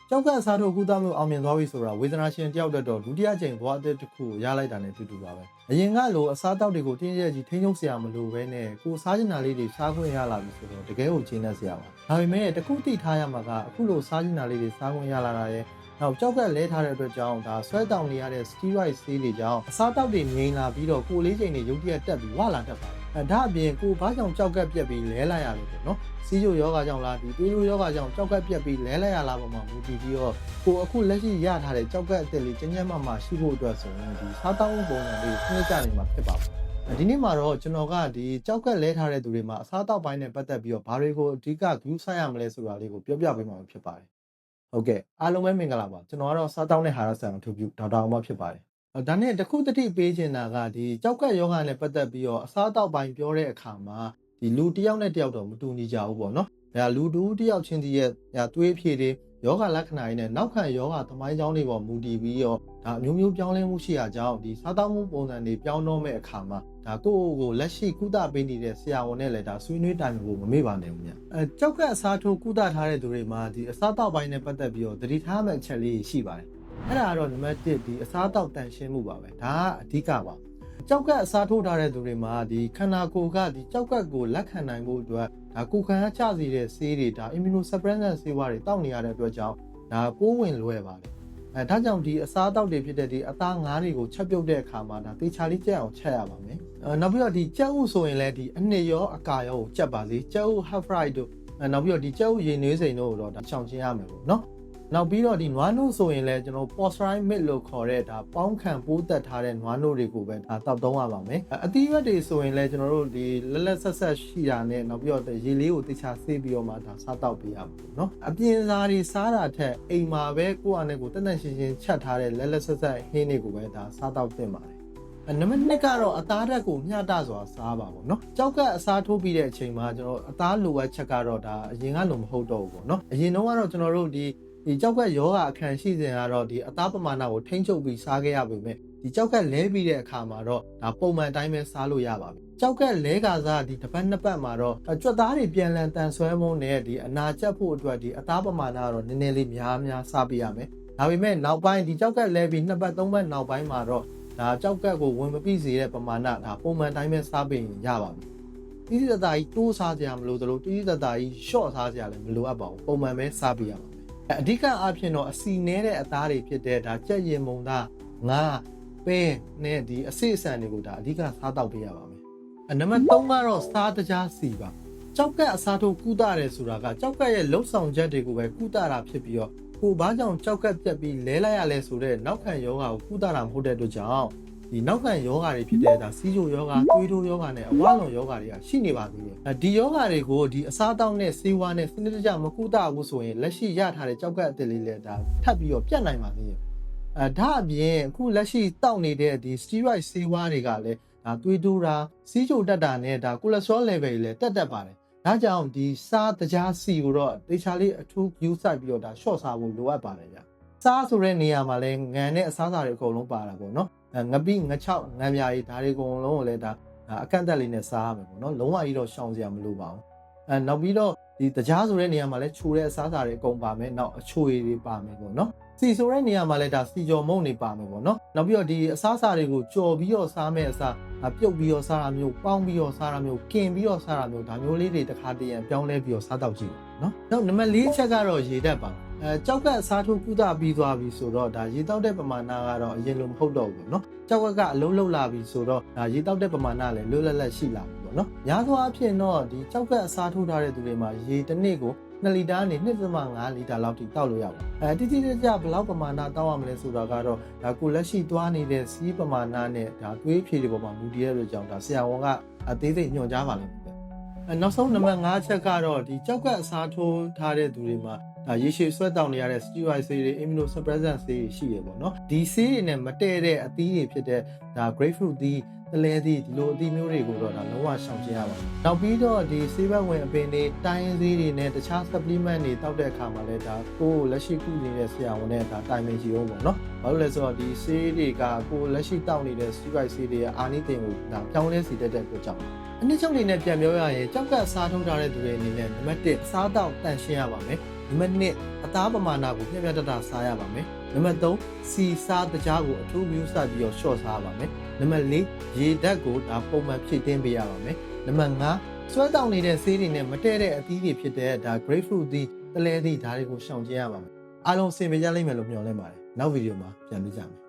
ကြောက်ကအစားထိုးကူးသမှုအောင်မြင်သွားပြီဆိုတာဝေဒနာရှင်တယောက်တက်တော့ဒုတိယကြိမ်ဘဝအသစ်တစ်ခုရလိုက်တာနဲ့တူတူပါပဲအရင်ကလိုအစားတောက်တွေကိုတင်းကျပ်ကြီးထိန်းချုပ်စရာမလိုဘဲနဲ့ကိုစားချင်တာလေးတွေစားခွင့်ရလာပြီဆိုတော့တကယ်ကိုကျေနပ်စရာပါဒါပေမဲ့တခုသိထားရမှာကအခုလိုစားချင်တာလေးတွေစားခွင့်ရလာတာရဲ့နောက်ကြောက်ကလဲထားတဲ့အတွက်ကြောင့်ဒါဆွဲတောင်နေရတဲ့ steroid ဆေးတွေကြောင့်အစားတောက်တွေငြိမ်လာပြီးတော့ကိုလေးချိန်တွေရုပ်တရက်တက်ပြီးဝလာတတ်ပါတယ်ဒါအပြင်ကိုဘာကြောင့်ကြောက်ကပြက်ပြီးလဲလိုက်ရလို့ပေါ့နော်စီးကျိုယောဂါကြောင့်လားဒီသွေးလိုယောဂါကြောင့်ကြောက်ကပြက်ပြီးလဲလိုက်ရလားပေါ့မှာမူတည်ပြီးတော့ကိုအခုလက်ရှိရထားတဲ့ကြောက်ကအစ်စ်လေးကျဉ်းကျဉ်းမှမှရှိဖို့အတွက်ဆိုရင်ဒီစားတောင်းပုံစံလေးစနစ်ကြနေမှာဖြစ်ပါဘူးဒီနေ့မှာတော့ကျွန်တော်ကဒီကြောက်ကလဲထားတဲ့သူတွေမှာအစားတောက်ပိုင်းနဲ့ပတ်သက်ပြီးတော့ဘာတွေကိုအဓိက view ဆိုင်ရမလဲဆိုတာလေးကိုပြောပြပေးမှာဖြစ်ပါတယ်ဟုတ်ကဲ့အားလုံးပဲမင်္ဂလာပါကျွန်တော်ကတော့စားတောင်းတဲ့ဟာရဆန်အထူးပြုဒေါက်တာအောင်မဖြစ်ပါတယ်ဒါနဲ့တခုတတိပေးချင်တာကဒီကြောက်ကယောဂနဲ့ပတ်သက်ပြီးတော့အစားတောက်ပိုင်းပြောတဲ့အခါမှာဒီလူတစ်ယောက်နဲ့တစ်ယောက်တော့မတူညီကြဘူးပေါ့နော်ဒါလူတူတစ်ယောက်ချင်းစီရဲ့သွေးဖြည့်တွေယောဂလက္ခဏာတွေနဲ့နောက်ခံယောဂသမိုင်းကြောင်းတွေပေါ်မူတည်ပြီးတော့ဒါအမျိုးမျိုးပြောင်းလဲမှုရှိရာကြောင့်ဒီစားတောက်မှုပုံစံတွေပြောင်းတော့မဲ့အခါမှာဒါကိုလက်ရှိကုသပေးနေတဲ့ဆရာဝန်နဲ့လည်းဒါဆွေးနွေးတိုင်ပင်ဖို့မမေ့ပါနဲ့ဘူးညကြောက်ကအစားထိုးကုသထားတဲ့သူတွေမှာဒီအစားတောက်ပိုင်းနဲ့ပတ်သက်ပြီးတော့သတိထားမဲ့အချက်လေးရှိပါတယ်အဲ့ဒါကတော့နံပါတ်1ဒီအစားတောက်တန်ရှင်းမှုပါပဲဒါကအဓိကပါကြောက်ကအစားထိုးထားတဲ့သူတွေမှာဒီခန္ဓာကိုယ်ကဒီကြောက်ကကိုလက်ခံနိုင်ဖို့အတွက်ဒါကိုယ်ခံအားကျစေတဲ့ဆေးတွေဒါ immunosuppressant ဆေးဝါးတွေတောက်နေရတဲ့အတွက်ကြောင့်ဒါပိုးဝင်လွယ်ပါတယ်ဒါကြောင့်ဒီအစားတောက်တွေဖြစ်တဲ့ဒီအသားငါးတွေကိုချက်ပြုတ်တဲ့အခါမှာဒါသေချာလေးကြက်အောင်ချက်ရပါမယ်နောက်ပြီးတော့ဒီကြက်ဥဆိုရင်လည်းဒီအနှစ်ရောအကာရောကိုချက်ပါစေကြက်ဥ half fried တို့နောက်ပြီးတော့ဒီကြက်ဥရေနွေးစိန်တို့တော့ဒါရှောင်ကျဉ်ရမယ်ပေါ့နော်နောက်ပြီးတော့ဒီနွားနို့ဆိုရင်လည်းကျွန်တော် posturing meat လို့ခေါ်တဲ့ဒါပေါင်းခံပိုးသက်ထားတဲ့နွားနို့တွေကိုပဲဒါတောက်သုံးရပါမယ်အသီးရွက်တွေဆိုရင်လည်းကျွန်တော်တို့ဒီလက်လက်ဆက်ဆက်ရှိတာနဲ့နောက်ပြီးတော့ရေလေးကိုတေချာဆေးပြီးတော့မှဒါစားတောက်ပေးရမှာပေါ့နော်အပြင်စားတွေစားတာထက်အိမ်မှာပဲကိုယ့်အနေကိုတက်တက်ရှင်းရှင်းချက်ထားတဲ့လက်လက်ဆက်ဆက်ဟင်းတွေကိုပဲဒါစားတောက်သင့်ပါတယ်နံပါတ်2ကတော့အသားဓာတ်ကိုမျှတစွာစားပါပေါ့နော်ကြောက်ကအစားထိုးပြီးတဲ့အချိန်မှာကျွန်တော်အသားလိုအပ်ချက်ကတော့ဒါအရင်ကလိုမဟုတ်တော့ဘူးပေါ့နော်အရင်တော့ကတော့ကျွန်တော်တို့ဒီကြောက်ကယောဂအခန့်ရှိစဉ်ကတော့ဒီအသားပမာဏကိုထိန်းချုပ်ပြီးစားခဲ့ရပေမဲ့ဒီကြောက်ကလဲပြီးတဲ့အခါမှာတော့ဒါပုံမှန်တိုင်းပဲစားလို့ရပါပြီကြောက်ကလဲကစားဒီတစ်ပတ်နှစ်ပတ်မှာတော့ကြွက်သားတွေပြန်လည်တန်ဆွဲမှုနဲ့ဒီအနာကျက်ဖို့အတွက်ဒီအသားပမာဏကတော့နည်းနည်းလေးများစားပေးရမယ်ဒါပေမဲ့နောက်ပိုင်းဒီကြောက်ကလဲပြီးနှစ်ပတ်သုံးပတ်နောက်ပိုင်းမှာတော့ဒါကြောက်ကကိုဝင်မပြည့်စေတဲ့ပမာဏဒါပုံမှန်တိုင်းပဲစားပေးရင်ရပါပြီတိတိတသားကြီးတိုးစားကြရမလို့သလိုတိတိတသားကြီးရှော့စားကြရလည်းမလိုအပ်ပါဘူးပုံမှန်ပဲစားပေးရပါအဓိကအားဖြင့်တော့အစီနဲတဲ့အသားတွေဖြစ်တဲ့ဒါကြက်ရင်မုံသားငါပဲနဲ့ဒီအစိအစံတွေကိုဒါအဓိကစားတောက်ပေးရပါမယ်နံပါတ်3ကတော့စားတကြားစီပါကြောက်ကအစားထိုးကုသတယ်ဆိုတာကကြောက်ကရဲ့လှုပ်ဆောင်ချက်တွေကိုပဲကုသတာဖြစ်ပြီးတော့ကိုဘာကြောင့်ကြောက်ကပြက်ပြီးလဲလိုက်ရလဲဆိုတဲ့နောက်ခံယောဂါကိုကုသတာမဟုတ်တဲ့အတွက်ကြောင့်ဒီနောက်ခံယောဂါတွေဖြစ်တဲ့ဒါစီးချိုယောဂါသွေးတိုးယောဂါနဲ့အဝါလွန်ယောဂါတွေကရှိနေပါသေးတယ်ဒီယောဂါတွေကိုဒီအစားတောက်နဲ့ဆေးဝါးနဲ့စနစ်တကျမကုသဘူးဆိုရင်လက်ရှိရထားတဲ့ကြောက်ကအသစ်လေးလည်းဒါထပ်ပြီးတော့ပြတ်နိုင်ပါသေးတယ်ဒါအပြင်အခုလက်ရှိတောက်နေတဲ့ဒီ steroid ဆေးဝါးတွေကလည်းဒါသွေးတိုးတာစီးချိုတက်တာနဲ့ဒါ cholesterol level တွေလည်းတက်ပါတယ်ဒါကြောင့်ဒီစားတကြားစီကိုတော့တေချာလေးအထူး view စိုက်ပြီးတော့ဒါ short စားဖို့လိုအပ်ပါတယ်ဗျစားဆိုတဲ့နေရာမှာလည်းငံနဲ့အစားအစာတွေအကုန်လုံးပါတာပေါ့နော်ငပိငချောက်ငံပြားကြီးဒါတွေအကုန်လုံးကိုလည်းဒါအကန့်အသတ်လေးနဲ့စားရမယ်ပေါ့နော်လုံးဝကြီးတော့ရှောင်စရာမလိုပါဘူးနောက်ပြီးတော့ဒီတကြားဆိုတဲ့နေရာမှာလည်းချိုတဲ့အစားအစာတွေအကုန်ပါမယ်နောက်အချိုရည်တွေပါမယ်ပေါ့နော်စီဆိုတဲ့နေရာမှာလည်းဒါစီကြော်မုန့်တွေပါမယ်ပေါ့နော်နောက်ပြီးတော့ဒီအစားအစာတွေကိုကြော်ပြီးတော့စားမယ်အစားပြုတ်ပြီးတော့စားတာမျိုးပေါင်းပြီးတော့စားတာမျိုးกินပြီးတော့စားတာမျိုးဒါမျိုးလေးတွေတစ်ခါတည်းပြောင်းလဲပြီးတော့စားတော့ကြည့်ပါနော်နောက်နံပါတ်4ချက်ကတော့ရေဓာတ်ပါကြောက်ကအစားထိုးကုသပြီးသွားပြီဆိုတော့ဒါရေတောက်တဲ့ပမာဏကတော့အရင်လိုမဟုတ်တော့ဘူးเนาะကြောက်ကကအလုံးလုံးလာပြီဆိုတော့ဒါရေတောက်တဲ့ပမာဏလည်းလွတ်လပ်လပ်ရှိလာပြီပေါ့เนาะများသောအားဖြင့်တော့ဒီကြောက်ကအစားထိုးထားတဲ့သူတွေမှာရေတစ်နေ့ကို2လီတာနဲ့ 2.5 လီတာလောက်ထိတောက်လို့ရပါတယ်တိတိကျကျဘယ်လောက်ပမာဏတောက်ရမလဲဆိုတာကတော့ဒါကိုလက်ရှိသွားနေတဲ့စီးပမာဏနဲ့ဒါသွေးဖြည့်တွေပေါ်မှာမူတည်ရတဲ့ကြောင့်ဒါဆရာဝန်ကအသေးစိတ်ညွှန်ကြားပါလိမ့်မယ်နောက်ဆုံးနံပါတ်5ချက်ကတော့ဒီကြောက်ကအစားထိုးထားတဲ့သူတွေမှာဒါရေရှည်ဆွဲတောင်နေရတဲ့ steroid ဆေးတွေ immunosuppressant ဆေးတွေရှိရပေါ့နော်ဒီဆေးတွေနဲ့မတည့်တဲ့အသီးတွေဖြစ်တဲ့ဒါ grapefruit သီးတလဲသီးဒီလိုအသီးမျိုးတွေကိုတော့ဒါလုံးဝရှောင်ကျဉ်ရပါတယ်နောက်ပြီးတော့ဒီဆေးဘက်ဝင်အပင်တွေတိုင်းဆေးတွေနဲ့တခြား supplement တွေတောက်တဲ့အခါမှာလည်းဒါကိုယ်လက်ရှိကုနေတဲ့ဆရာဝန်နဲ့ဒါတိုင်ပင်ကြည့်အောင်ပေါ့နော်ဘာလို့လဲဆိုတော့ဒီဆေးတွေကကိုယ်လက်ရှိတောက်နေတဲ့ steroid ဆေးတွေအာနိသင်ကိုဒါပြောင်းလဲစေတတ်တဲ့အတွက်ကြောင့်အနည်းချုပ်လေးနဲ့ပြန်ပြောရရင်ကြောက်ကစားထုံးထားတဲ့သူတွေအနေနဲ့နံပါတ်1စားတောက်တန့်ရှင်းရပါမယ် နံပါတ်2အသားပမာဏကိုမျှမျှတတစားရပါမယ်နံပါတ်3စီစားတကြားကိုအထူးမျိုးစားပြီးတော့ရှော့စားရပါမယ်နံပါတ်4ရေဓာတ်ကိုဒါပုံမှန်ဖြည့်တင်းပေးရပါမယ်နံပါတ်5စွဲတောင်နေတဲ့ဆေးတွေနဲ့မတည့်တဲ့အသီးတွေဖြစ်တဲ့ဒါ grapefruit သီးတလဲသီးဒါတွေကိုရှောင်ကျဉ်ရပါမယ်အားလုံးအဆင်ပြေကြလိမ့်မယ်လို့မျှော်လင့်ပါတယ်နောက်ဗီဒီယိုမှာပြန်တွေ့ကြမယ်